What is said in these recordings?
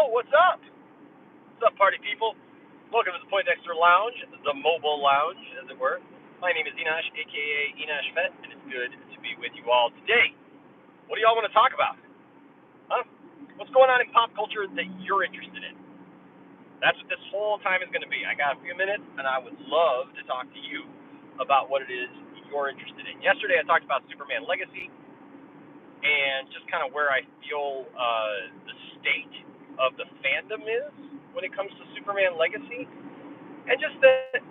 Yo, what's up? What's up, party people? Welcome to the Poindexter Lounge, the mobile lounge, as it were. My name is Enosh, aka Enosh Fett, and it's good to be with you all today. What do y'all want to talk about? Huh? What's going on in pop culture that you're interested in? That's what this whole time is going to be. I got a few minutes, and I would love to talk to you about what it is you're interested in. Yesterday, I talked about Superman Legacy and just kind of where I feel the state of the fandom is when it comes to Superman Legacy, and just that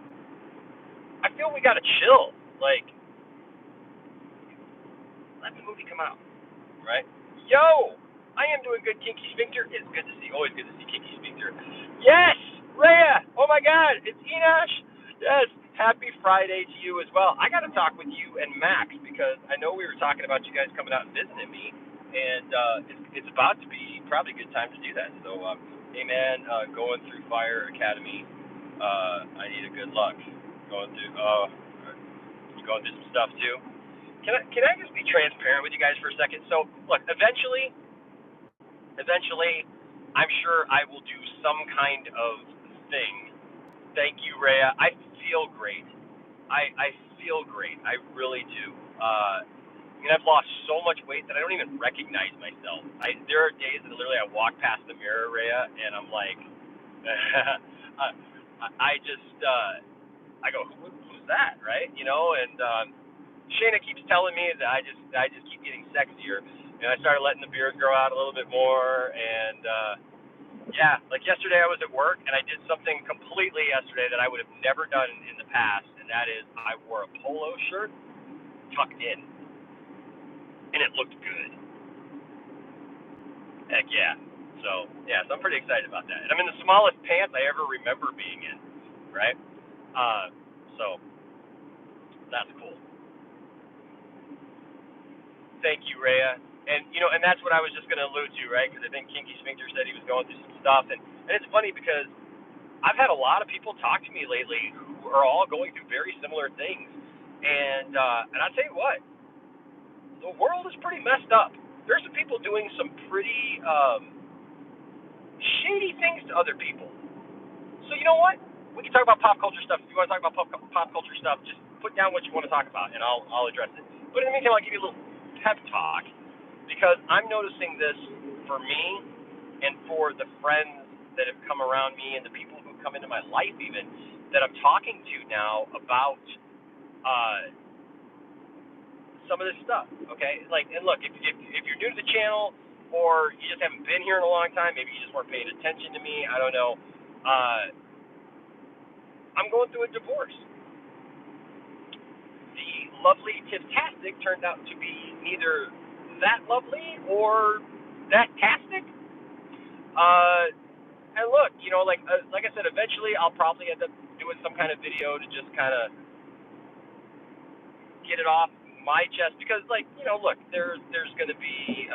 I feel we gotta chill. Like, let the movie come out, right? Yo, I am doing good, Kinky Sphincter. It's good to see, always good to see Kinky Sphincter. Yes, Rhea. Oh my God, it's Enosh. Yes, happy Friday to you as well. I got to talk with you and Max because I know we were talking about you guys coming out and visiting me, and it's about to be probably a good time to do that. So, hey man, going through Fire Academy, I need a good luck. Going through, you going through some stuff too. Can I just be transparent with you guys for a second? So, look, eventually, I'm sure I will do some kind of thing. Thank you, Rhea. I feel great. I feel great. I really do. I've lost so much weight that I don't even recognize myself. There are days that literally I walk past the mirror, Rhea, and I'm like, I go, who's that, right? You know, and Shayna keeps telling me that I just keep getting sexier, and I started letting the beard grow out a little bit more, and yeah, like yesterday I was at work and I did something completely yesterday that I would have never done in the past, and that is I wore a polo shirt tucked in, and it looked good. Heck yeah. So I'm pretty excited about that. And I'm in the smallest pants I ever remember being in, right? So that's cool. Thank you, Rhea. And and that's what I was just going to allude to, right? Because I think Kinky Sphincter said he was going through some stuff, and it's funny because I've had a lot of people talk to me lately who are all going through very similar things, and I'll tell you what, the world is pretty messed up. There's some people doing some pretty shady things to other people. So you know what? We can talk about pop culture stuff. If you want to talk about pop culture stuff, just put down what you want to talk about, and I'll address it. But in the meantime, I'll give you a little pep talk because I'm noticing this for me and for the friends that have come around me and the people who have come into my life even that I'm talking to now about some of this stuff. Okay, and look, if you're new to the channel or you just haven't been here in a long time, maybe you just weren't paying attention to me. I don't know. I'm going through a divorce. The lovely Tiff-tastic turned out to be neither that lovely or that tastic. And look, like I said, eventually I'll probably end up doing some kind of video to just kind of get it off my chest because, look, there's gonna be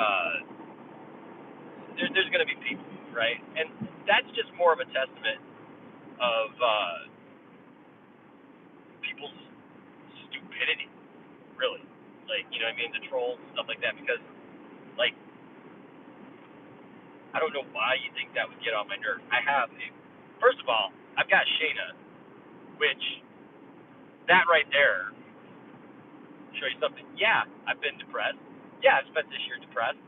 there's gonna be people, right? And that's just more of a testament of people's stupidity, really. What I mean, the trolls and stuff like that, because, I don't know why you think that would get on my nerves. First of all, I've got Shayna, which, that right there, show you something. Yeah, I've been depressed. Yeah, I've spent this year depressed.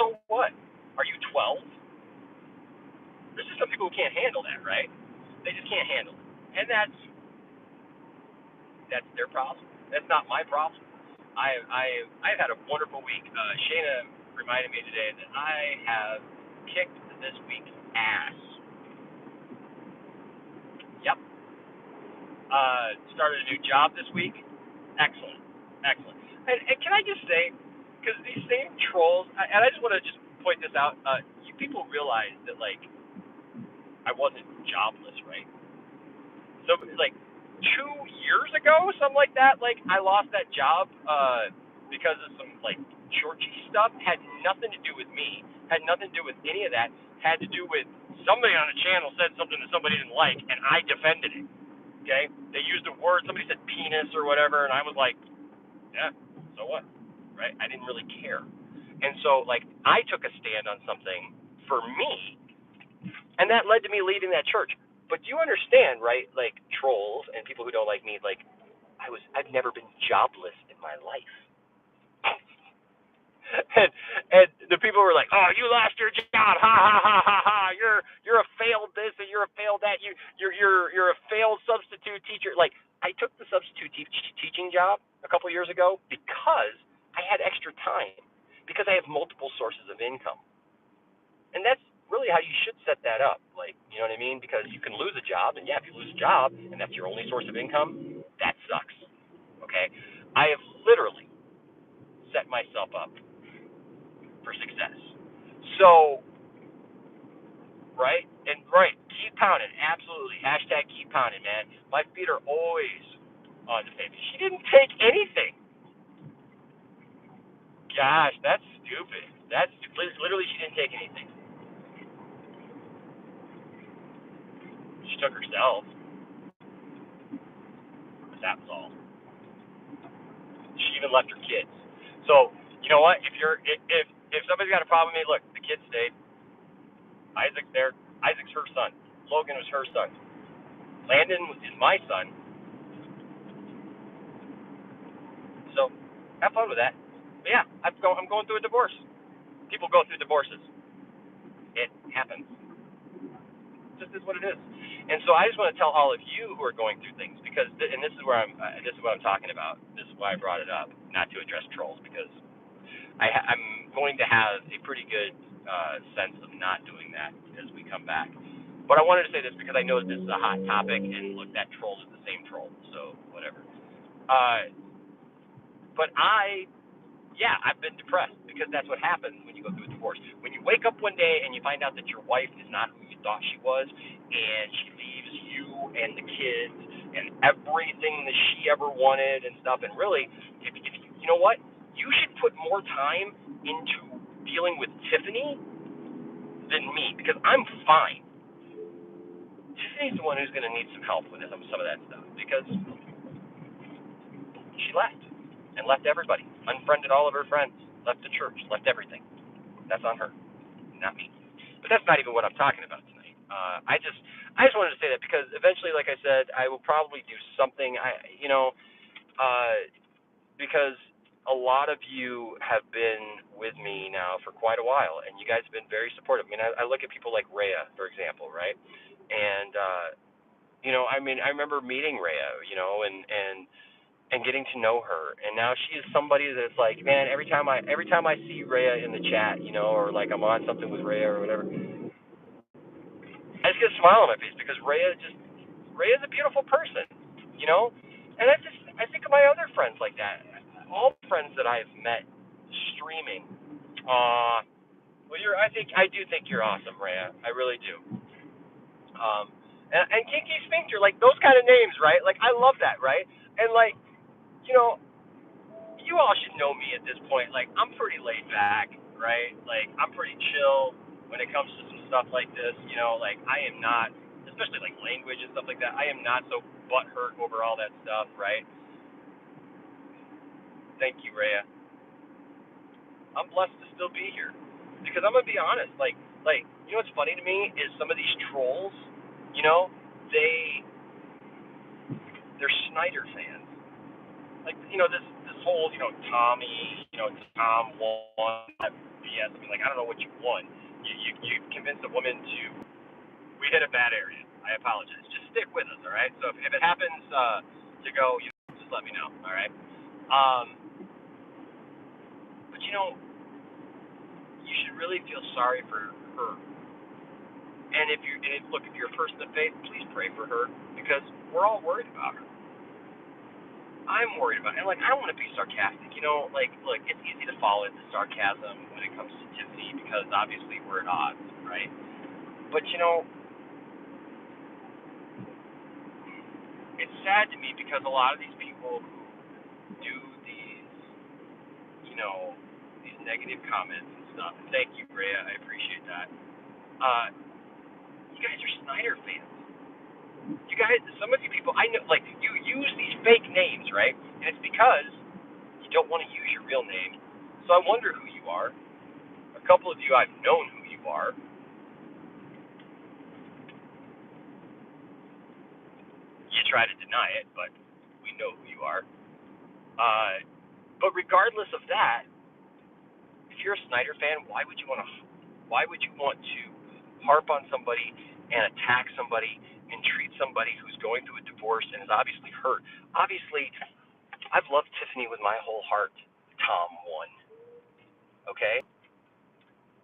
So what? Are you 12? There's just some people who can't handle that, right? They just can't handle it. And that's their problem. That's not my problem. I've had a wonderful week. Shayna reminded me today that I have kicked this week's ass. Yep. Started a new job this week. Excellent. And can I just say, because these same trolls, and I just want to just point this out, you people realize that, I wasn't jobless, right? So, 2 years ago, something like that, I lost that job because of some, churchy stuff. Had nothing to do with me. Had nothing to do with any of that. Had to do with somebody on a channel said something that somebody didn't like, and I defended it. Okay? They used a word, somebody said penis or whatever, and I was like, yeah, so what? Right? I didn't really care. And so, I took a stand on something for me, and that led to me leaving that church. But do you understand, right? Like trolls and people who don't like me, like I've never been jobless in my life. and the people were like, "Oh, you lost your job! Ha ha ha ha ha! You're a failed this and you're a failed that. You're a failed substitute teacher." Like I took the substitute teaching job a couple years ago because I had extra time, because I have multiple sources of income, and that's really how you should set that up. Like, you know what I mean? Because you can lose a job, and yeah, if you lose a job and that's your only source of income, that sucks. Okay, I have literally set myself up for success. So, right? And right, keep pounding. Absolutely. Hashtag keep pounding, man. My feet are always on the pavement. She didn't take anything. Gosh, that's stupid. That's literally, she didn't take anything. She took herself, but that was all. She even left her kids. So, you know what? If somebody's got a problem with me, look, the kids stayed. Isaac's there. Isaac's her son. Logan was her son. Landon is my son. So, have fun with that. But yeah, I'm going through a divorce. People go through divorces. It happens. It just is what it is. And so I just want to tell all of you who are going through things, because and this is where this is what I'm talking about. This is why I brought it up, not to address trolls, because I'm going to have a pretty good sense of not doing that as we come back. But I wanted to say this because I know this is a hot topic, and look, that troll is the same troll, so whatever. But yeah, I've been depressed because that's what happens when you go through a divorce. When you wake up one day and you find out that your wife is not who you thought she was, and she leaves you and the kids and everything that she ever wanted and stuff. And really, if you know what, you should put more time into dealing with Tiffany than me, because I'm fine. Tiffany's the one who's going to need some help with some of that stuff, because she left and left everybody, unfriended all of her friends, left the church, left everything. That's on her, not me. But that's not even what I'm talking about tonight. I just wanted to say that because eventually, like I said, I will probably do something. Because a lot of you have been with me now for quite a while, and you guys have been very supportive. I mean, I look at people like Rhea, for example, right? And I mean, I remember meeting Rhea, and getting to know her, and now she is somebody that's like, man, every time I see Rhea in the chat, or like I'm on something with Rhea or whatever, I just get a smile on my face, because Rhea's a beautiful person, and I think of my other friends like that, all the friends that I've met streaming. Well, I do think you're awesome, Rhea. I really do. And Kiki Sphincter, like those kind of names, right? Like I love that, right? And like, you know, you all should know me at this point. Like, I'm pretty laid back, right? Like, I'm pretty chill when it comes to some stuff like this. Like, I am not, especially like language and stuff like that, I am not so butthurt over all that stuff, right? Thank you, Rhea. I'm blessed to still be here. Because I'm going to be honest, what's funny to me is some of these trolls, you know, they, they're Snyder fans. Like, this whole, Tommy, Tom won BS. I mean, like, I don't know what you won. You convinced a woman to. We hit a bad area. I apologize. Just stick with us, all right? So if it happens to go, just let me know, all right? But you should really feel sorry for her. And if you're a person of faith, please pray for her, because we're all worried about her. I'm worried about it. And, like, I don't want to be sarcastic. Like, look, it's easy to fall into sarcasm when it comes to Tiffany, because obviously we're at odds, right? But, it's sad to me, because a lot of these people who do these, these negative comments and stuff, and thank you, Rhea, I appreciate that. You guys are Snyder fans. You guys, some of you people, I know, like, you use these fake names, right? And it's because you don't want to use your real name. So I wonder who you are. A couple of you, I've known who you are. try to deny it, but we know who you are. But regardless of that, if you're a Snyder fan, why would you want to harp on somebody and attack somebody and treat somebody who's going through a divorce and is obviously hurt? Obviously, I've loved Tiffany with my whole heart. Tom won. Okay?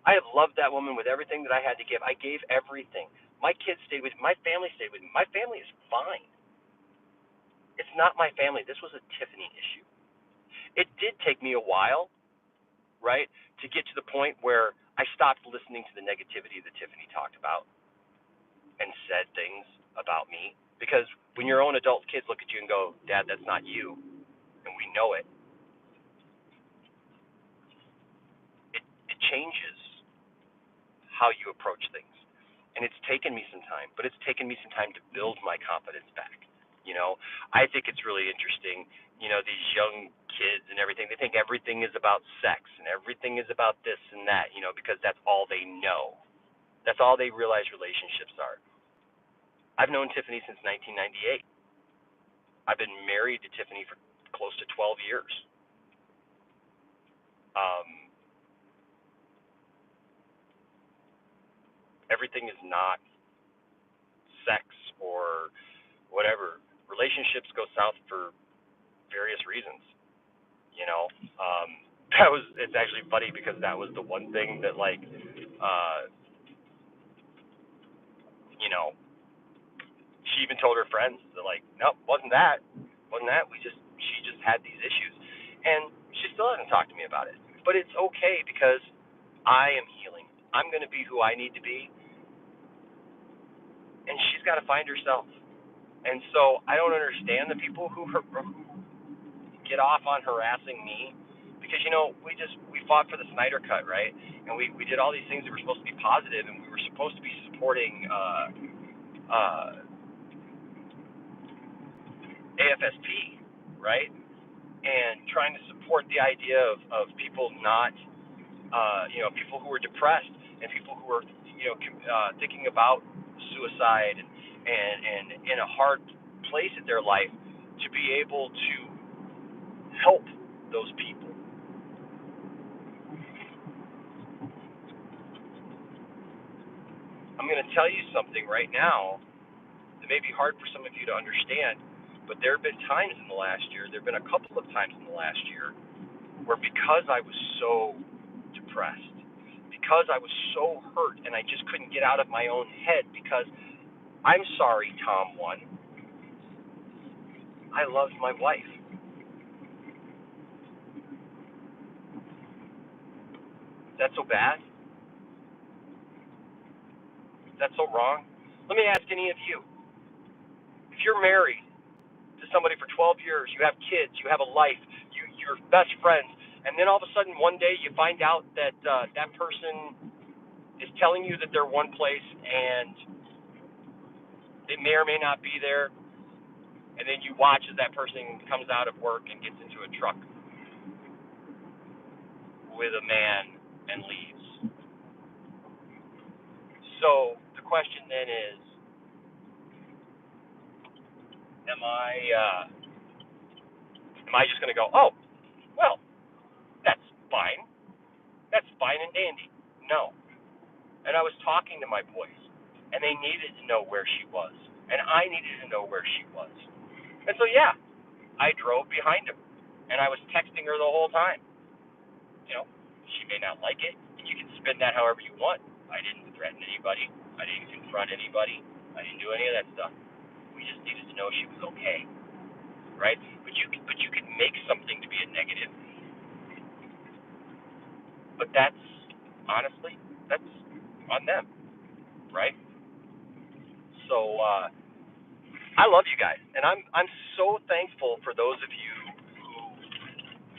I have loved that woman with everything that I had to give. I gave everything. My kids stayed with me. My family stayed with me. My family is fine. It's not my family. This was a Tiffany issue. It did take me a while, right, to get to the point where I stopped listening to the negativity that Tiffany talked about and said things about me. Because when your own adult kids look at you and go, Dad, that's not you, and we know it, it changes how you approach things. And it's taken me some time, but it's taken me some time to build my confidence back. I think it's really interesting, these young kids and everything, they think everything is about sex and everything is about this and that, because that's all they know. That's all they realize relationships are. I've known Tiffany since 1998. I've been married to Tiffany for close to 12 years. Everything is not sex or whatever. Relationships go south for various reasons. It's actually funny because that was the one thing that she even told her friends that nope, wasn't that. She just had these issues, and she still hasn't talked to me about it. But it's okay because I am healing. I'm going to be who I need to be, and she's got to find herself. And so I don't understand the people who get off on harassing me because we fought for the Snyder Cut, right? And we did all these things that were supposed to be positive, and we were supposed to be supporting AFSP, right? And trying to support the idea of people not, people who are depressed and people who are, thinking about suicide and in a hard place in their life to be able to help those people. I'm going to tell you something right now that may be hard for some of you to understand, but there have been times in the last year, there have been a couple of times in the last year, where because I was so depressed, because I was so hurt, and I just couldn't get out of my own head because I'm sorry, Tom won. I loved my wife. That's so bad? That's so wrong? Let me ask any of you. If you're married to somebody for 12 years, you have kids, you have a life, you're best friends, and then all of a sudden one day you find out that that person is telling you that they're one place and they may or may not be there, and then you watch as that person comes out of work and gets into a truck with a man and leaves. So the question then is, am I just going to go, oh, well, that's fine. That's fine and dandy. No. And I was talking to my boys, and they needed to know where she was, and I needed to know where she was. And so, yeah, I drove behind him, and I was texting her the whole time. She may not like it, and you can spin that however you want. I didn't threaten anybody. I didn't confront anybody. I didn't do any of that stuff. We just needed to know she was okay, right? But you can make something to be a negative. But that's honestly, that's on them, right? So I love you guys, and I'm so thankful for those of you who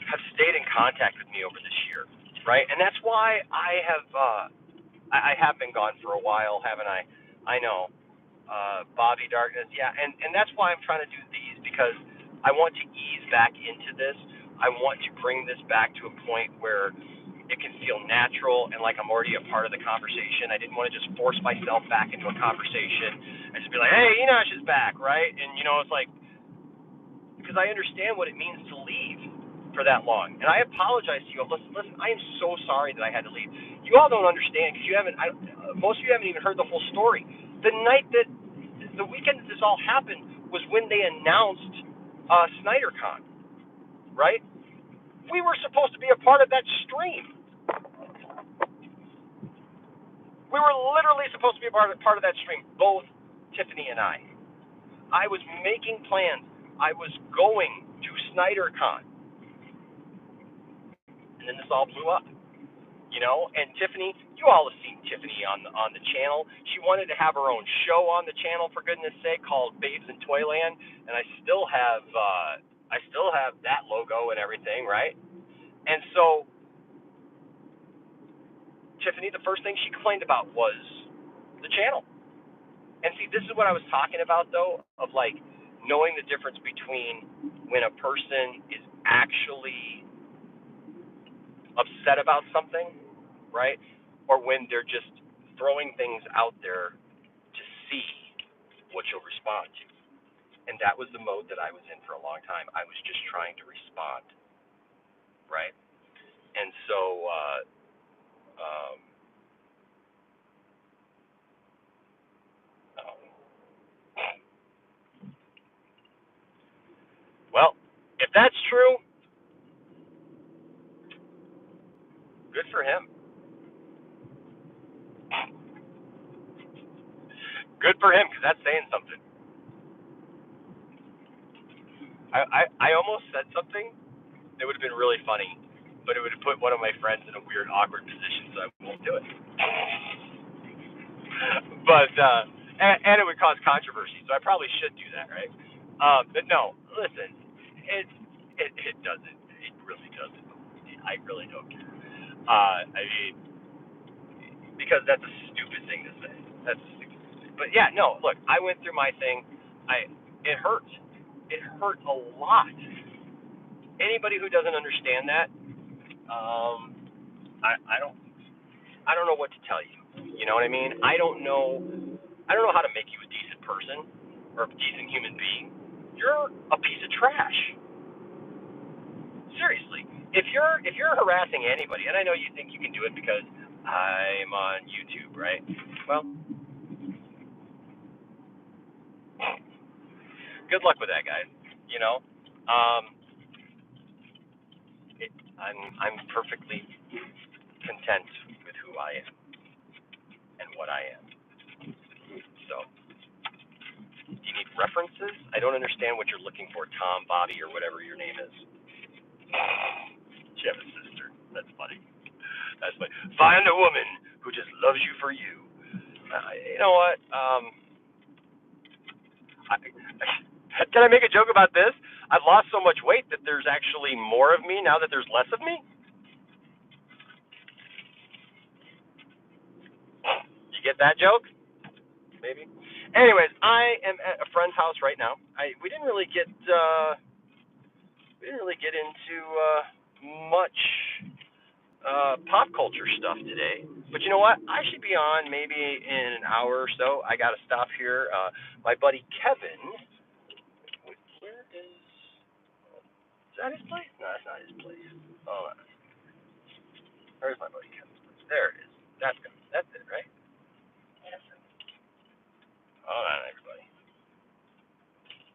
have stayed in contact with me over this year, right? And that's why I have been gone for a while, haven't I? I know, Bobby Darkness, yeah, and that's why I'm trying to do these because I want to ease back into this. I want to bring this back to a point where it can feel natural and like I'm already a part of the conversation. I didn't want to just force myself back into a conversation and just be like, hey, Enosh is back, right? And, it's like, because I understand what it means to leave for that long. And I apologize to you. Listen, I am so sorry that I had to leave. You all don't understand because most of you haven't even heard the whole story. The weekend that this all happened was when they announced SnyderCon, right? We were supposed to be a part of that stream. We were literally supposed to be a part of that stream, both Tiffany and I. I was making plans. I was going to SnyderCon. And then this all blew up, And Tiffany, you all have seen Tiffany on the channel. She wanted to have her own show on the channel, for goodness sake, called Babes in Toyland, and I still have that logo and everything, right? And so Tiffany, the first thing she complained about was the channel. And see, this is what I was talking about, though, of like knowing the difference between when a person is actually upset about something, right? Or when they're just throwing things out there to see what you'll respond to. And that was the mode that I was in for a long time. I was just trying to respond, right? And so, well, if that's true, good for him. Good for him, because that's saying something. I almost said something that would have been really funny, but it would have put one of my friends in a weird, awkward position, so I won't do it. But and it would cause controversy, so I probably should do that, right? But no, listen, it doesn't. It really doesn't. I really don't care. I mean, because that's a stupid thing to say. That's a stupid thing. But yeah, no. Look, I went through my thing. It hurt. It hurt a lot. Anybody who doesn't understand that, I don't know what to tell you. You know what I mean? I don't know how to make you a decent person or a decent human being. You're a piece of trash. Seriously. If you're harassing anybody, and I know you think you can do it because I'm on YouTube, right? Well, good luck with that, guys. You know, um, I'm perfectly content with who I am and what I am. So, do you need references? I don't understand what you're looking for, Tom, Bobby, or whatever your name is. You have a sister. That's funny. That's funny. Find a woman who just loves you for you. You know what? Can I make a joke about this? I've lost so much weight that there's actually more of me now that there's less of me. You get that joke? Maybe. Anyways, I am at a friend's house right now. We didn't really get into much pop culture stuff today. But you know what? I should be on maybe in an hour or so. I got to stop here. My buddy Kevin. Where is that his place? No, that's not his place. Oh, where's my buddy Kevin's place? There it is. That's it, right? Yes. Hold on, everybody.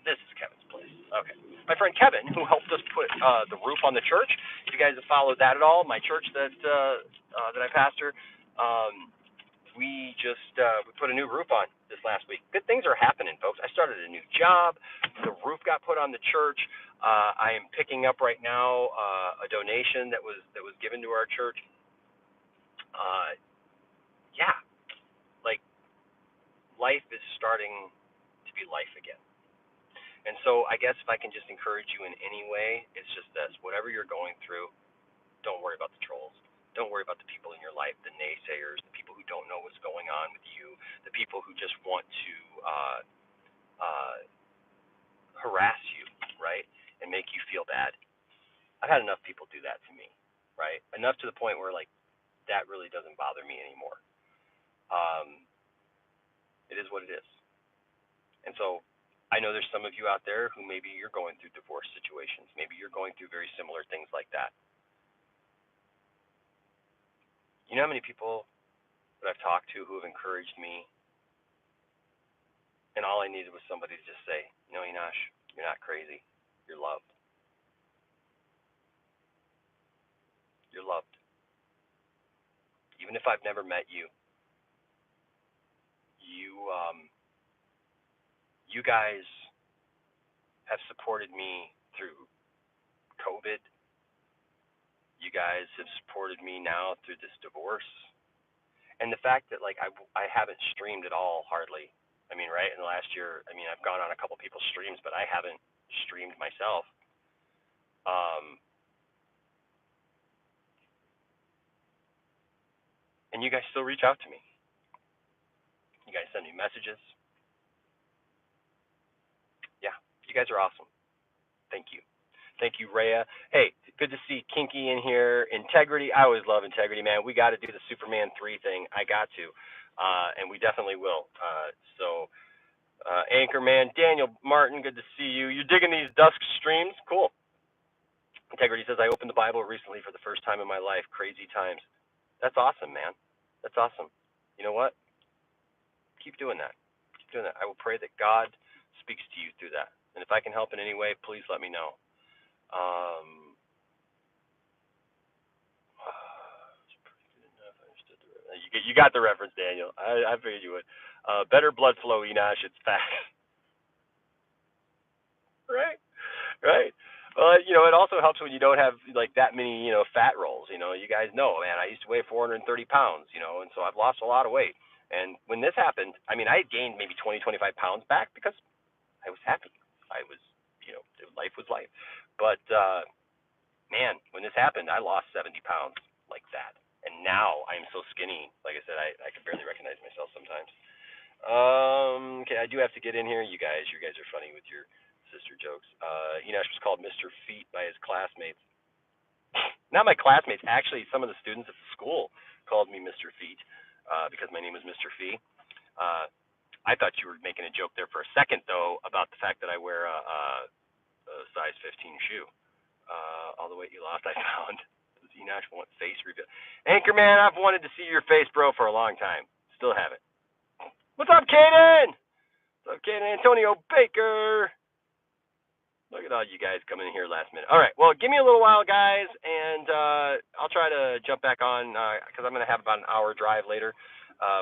This is Kevin's place. Okay. My friend Kevin, who helped us put the roof on the church. If you guys have followed that at all, my church that I pastor, we put a new roof on this last week. Good things are happening, folks. I started a new job. The roof got put on the church. I am picking up right now a donation that was given to our church. Yeah, like life is starting to be life again. And so I guess if I can just encourage you in any way, it's just this: whatever you're going through, don't worry about the trolls. Don't worry about the people in your life, the naysayers, the people who don't know what's going on with you, the people who just want to harass you, right, and make you feel bad. I've had enough people do that to me. right? Enough to the point where like that really doesn't bother me anymore. Um, it is what it is. And so I know there's some of you out there who maybe you're going through divorce situations. Maybe you're going through very similar things like that. You know how many people that I've talked to who have encouraged me, and all I needed was somebody to just say, Enosh, you're not crazy. You're loved. You're loved. Even if I've never met you, you guys have supported me through COVID. You guys have supported me now through this divorce. And the fact that like I haven't streamed at all hardly. I mean, right, in the last year, I mean, I've gone on a couple people's streams, but I haven't streamed myself. Um and you guys still reach out to me. You guys send me messages. Yeah, you guys are awesome. Thank you. Thank you, Rhea. Hey, good to see Kinky in here. Integrity. I always love integrity, man. We got to do the Superman 3 thing. I got to. And we definitely will. Anchorman, Daniel Martin, good to see you. You're digging these dusk streams? Cool. Integrity says, I opened the Bible recently for the first time in my life. Crazy times. That's awesome, man. That's awesome. You know what? Keep doing that. Keep doing that. I will pray that God speaks to you through that. And if I can help in any way, please let me know. You got the reference, Daniel. I figured you would. Better blood flow, Enosh. It's fast. Right? Right? It also helps when you don't have like that many, fat rolls. You guys know, man. I used to weigh 430 pounds, and so I've lost a lot of weight. And when this happened, I mean, I had gained maybe 20, 25 pounds back because I was happy. I was, life was life. But man, when this happened, I lost 70 pounds like that. And now I'm so skinny. Like I said, I can barely recognize myself sometimes. Okay, I do have to get in here. You guys are funny with your sister jokes. Enosh was called Mr. Feet by his classmates. Not my classmates, actually, some of the students at the school called me Mr. Feet because my name is Mr. Fee. I thought you were making a joke there for a second, though, about the fact that I wear a size 15 shoe. All the weight you lost, I found. Does Enosh want face reveal? Anchorman, I've wanted to see your face, bro, for a long time. Still haven't. What's up, Kaden? What's up, Kaden? Antonio Baker. Look at all you guys coming in here last minute. All right, well, give me a little while, guys, and I'll try to jump back on because I'm going to have about an hour drive later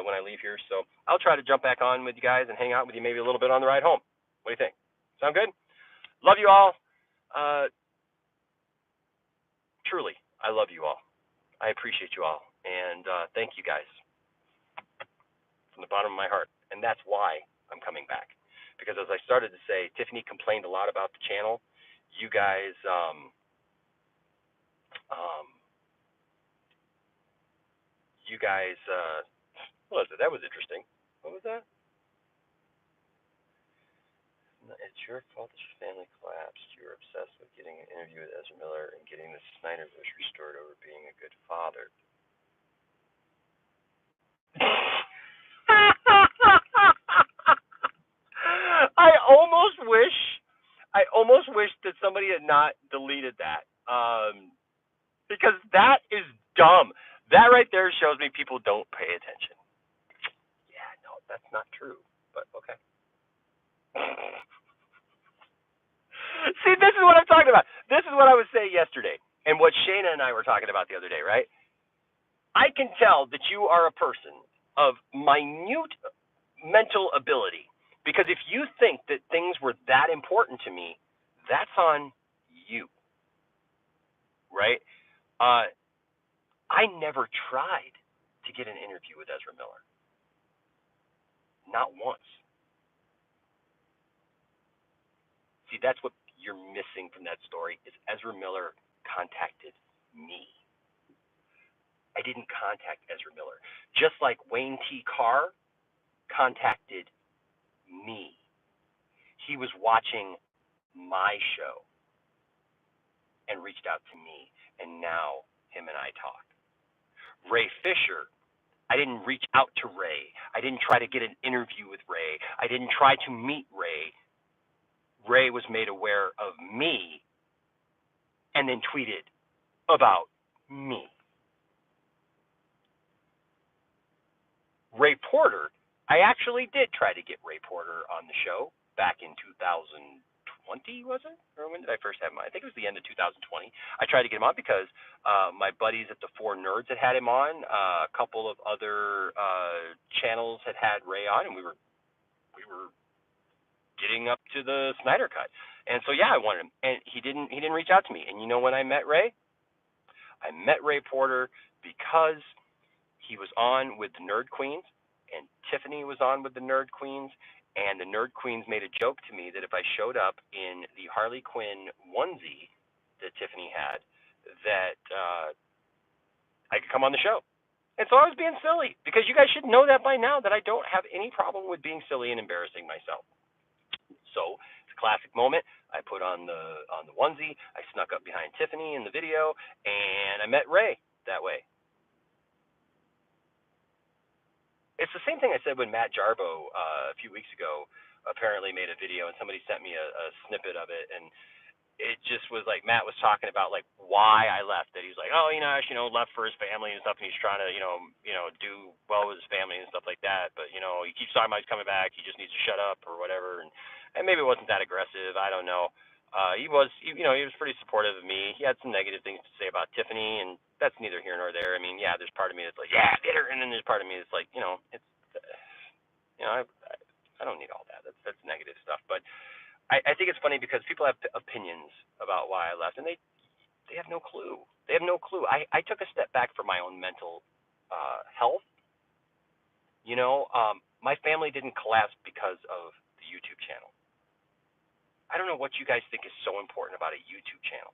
when I leave here. So I'll try to jump back on with you guys and hang out with you maybe a little bit on the ride home. What do you think? Sound good? Love you all. Truly, I love you all. I appreciate you all, and thank you guys from the bottom of my heart. And that's why I'm coming back, because as I started to say, Tiffany complained a lot about the channel. You guys, what was it? That was interesting. What was that? It's your fault that your family collapsed. You were obsessed with getting an interview with Ezra Miller and getting the Snyderverse restored over being a good father. I almost wish that somebody had not deleted that. Because that is dumb. That right there shows me people don't pay attention. Yeah, no, that's not true. But okay. See, this is what I'm talking about. This is what I was saying yesterday, and what Shayna and I were talking about the other day, right? I can tell that you are a person of minute mental ability, because if you think that things were that important to me, that's on you, right? I never tried to get an interview with Ezra Miller. Not once. See, that's what you're missing from that story is Ezra Miller contacted me. I didn't contact Ezra Miller. Just like Wayne T. Carr contacted me. He was watching my show and reached out to me, and now him and I talk. Ray Fisher, I didn't reach out to Ray. I didn't try to get an interview with Ray. I didn't try to meet Ray. Ray was made aware of me and then tweeted about me. Ray Porter, I actually did try to get Ray Porter on the show back in 2020, was it? Or when did I first have him on? I think it was the end of 2020. I tried to get him on because my buddies at the Four Nerds had him on. A couple of other channels had Ray on, and we were getting up to the Snyder Cut. And so yeah, I wanted him, and he didn't reach out to me. And you know when I met Ray? I met Ray Porter because he was on with the Nerd Queens, and Tiffany was on with the Nerd Queens, and the Nerd Queens made a joke to me that if I showed up in the Harley Quinn onesie that Tiffany had, that I could come on the show. And so I was being silly, because you guys should know that by now, that I don't have any problem with being silly and embarrassing myself. So it's a classic moment. I put on the onesie, I snuck up behind Tiffany in the video, and I met Ray that way. It's the same thing I said when Matt Jarbo a few weeks ago apparently made a video, and somebody sent me a snippet of it, and it just was like Matt was talking about like why I left. That he's like, oh, left for his family and stuff, and he's trying to, do well with his family and stuff like that. But he keeps talking about he's coming back. He just needs to shut up or whatever. And maybe it wasn't that aggressive. I don't know. He was pretty supportive of me. He had some negative things to say about Tiffany, and that's neither here nor there. I mean, yeah, there's part of me that's like, yeah, get her, and then there's part of me that's like, it's, I don't need all that. That's negative stuff. But I think it's funny because people have opinions about why I left, and they have no clue. They have no clue. I took a step back for my own mental health. My family didn't collapse because of the YouTube channel. I don't know what you guys think is so important about a YouTube channel.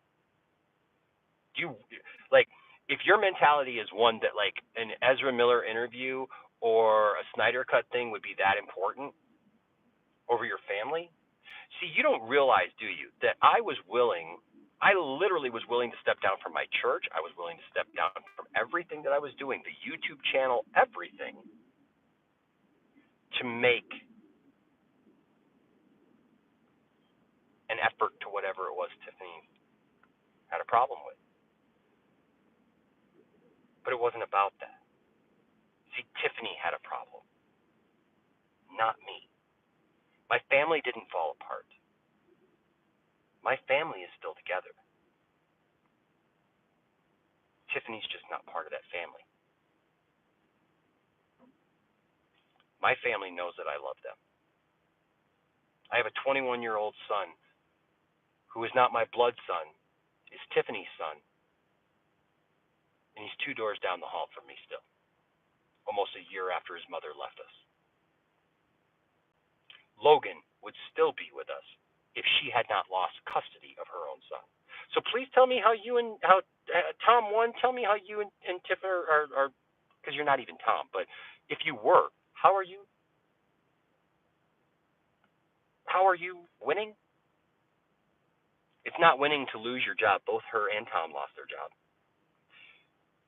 If your mentality is one that like an Ezra Miller interview or a Snyder Cut thing would be that important over your family? See, you don't realize, do you, that I literally was willing to step down from my church. I was willing to step down from everything that I was doing, the YouTube channel, everything, to make an effort to whatever it was Tiffany had a problem with. But it wasn't about that. See, Tiffany had a problem, not me. My family didn't fall apart. My family is still together. Tiffany's just not part of that family. My family knows that I love them. I have a 21-year-old son who is not my blood son, is Tiffany's son, and he's 2 doors down the hall from me still, almost a year after his mother left us. Logan would still be with us if she had not lost custody of her own son. So please tell me how Tom won. Tell me how you and Tiffany are, because you're not even Tom, but if you were, how are you winning? It's not winning to lose your job. Both her and Tom lost their job.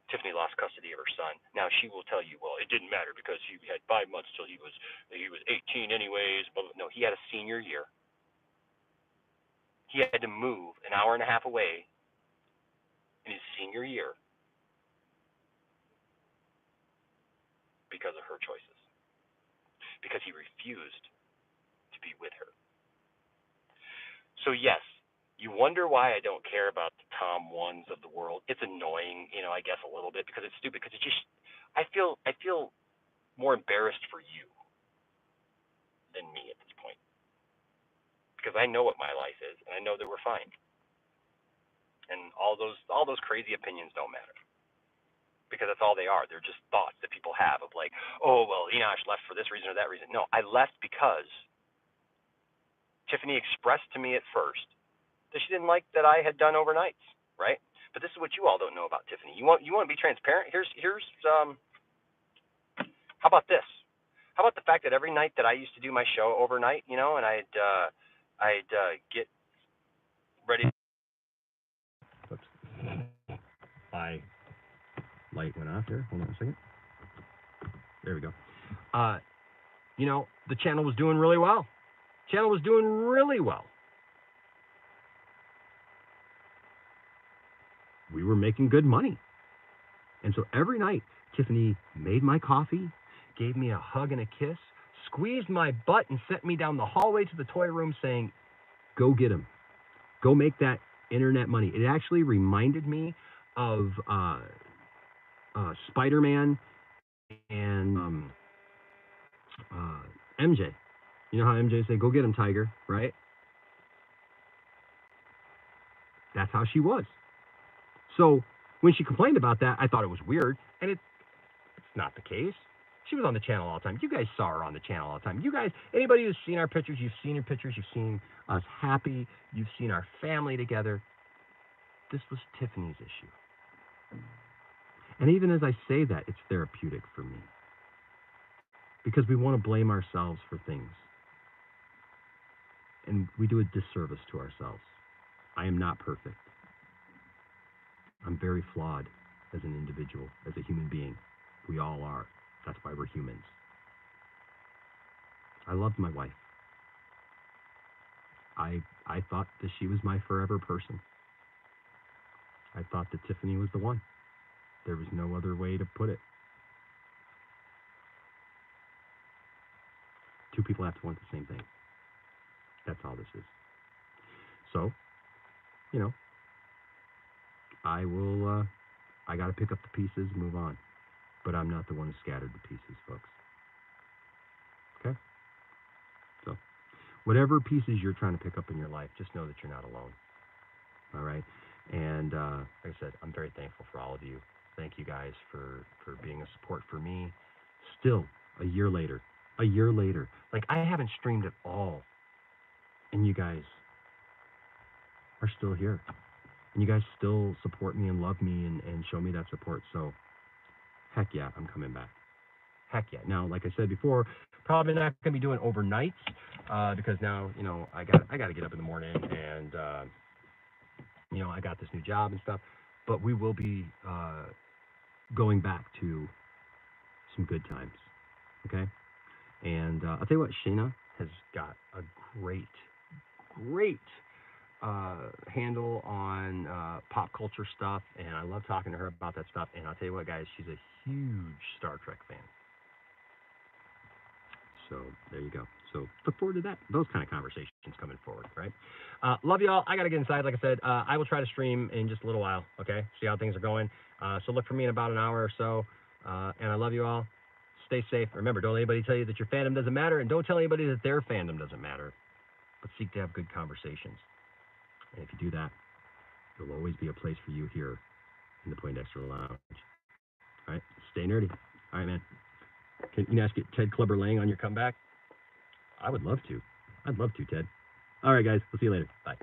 Tiffany lost custody of her son. Now she will tell you, well, it didn't matter because he had 5 months till he was 18 anyways. But no, he had a senior year. He had to move an hour and a half away in his senior year because of her choices. Because he refused to be with her. So yes, you wonder why I don't care about the Tom ones of the world. It's annoying, I guess a little bit because it's stupid. Because I feel more embarrassed for you than me at this point. Because I know what my life is, and I know that we're fine. And all those crazy opinions don't matter. Because that's all they are. They're just thoughts that people have of like, oh, well, Enosh left for this reason or that reason. No, I left because Tiffany expressed to me at first that she didn't like that I had done overnights, right? But this is what you all don't know about Tiffany. You want to be transparent? Here's how about this? How about the fact that every night that I used to do my show overnight, and I'd get ready. Oops. Hi. light went off there. Hold on a second. There we go. The channel was doing really well. Channel was doing really well. We were making good money. And so every night, Tiffany made my coffee, gave me a hug and a kiss, squeezed my butt, and sent me down the hallway to the toy room saying, go get him. Go make that internet money. It actually reminded me of Spider-Man and MJ. You know how MJ say, go get him, Tiger, right? That's how she was. So when she complained about that, I thought it was weird, and it's not the case. She was on the channel all the time. You guys saw her on the channel all the time. You guys, anybody who's seen our pictures, you've seen her pictures, you've seen us happy, you've seen our family together. This was Tiffany's issue. And even as I say that, it's therapeutic for me. Because we want to blame ourselves for things. And we do a disservice to ourselves. I am not perfect. I'm very flawed as an individual, as a human being. We all are. That's why we're humans. I loved my wife. I thought that she was my forever person. I thought that Tiffany was the one. There was no other way to put it. Two people have to want the same thing. That's all this is. So, I got to pick up the pieces and move on. But I'm not the one who scattered the pieces, folks. Okay? So, whatever pieces you're trying to pick up in your life, just know that you're not alone. All right? And like I said, I'm very thankful for all of you. Thank you guys for being a support for me. Still, a year later, like I haven't streamed at all. And you guys are still here. And you guys still support me and love me and show me that support. So, heck yeah, I'm coming back. Heck yeah. Now, like I said before, probably not going to be doing overnights because now, I got to get up in the morning and, I got this new job and stuff. But we will be going back to some good times. Okay? And I'll tell you what, Shayna has got a great handle on pop culture stuff, and I love talking to her about that stuff. And I'll tell you what, guys, she's a huge Star Trek fan. So there you go. So look forward to that. Those kind of conversations coming forward, right? Love you all. I got to get inside. Like I said, I will try to stream in just a little while, okay? See how things are going. So look for me in about an hour or so. And I love you all. Stay safe. Remember, don't let anybody tell you that your fandom doesn't matter, and don't tell anybody that their fandom doesn't matter. But seek to have good conversations. And if you do that, there'll always be a place for you here in the Poindexter Lounge. All right? Stay nerdy. All right, man. Can you ask Ted Clubber Lang on your comeback? I would love to. I'd love to, Ted. All right, guys. We'll see you later. Bye.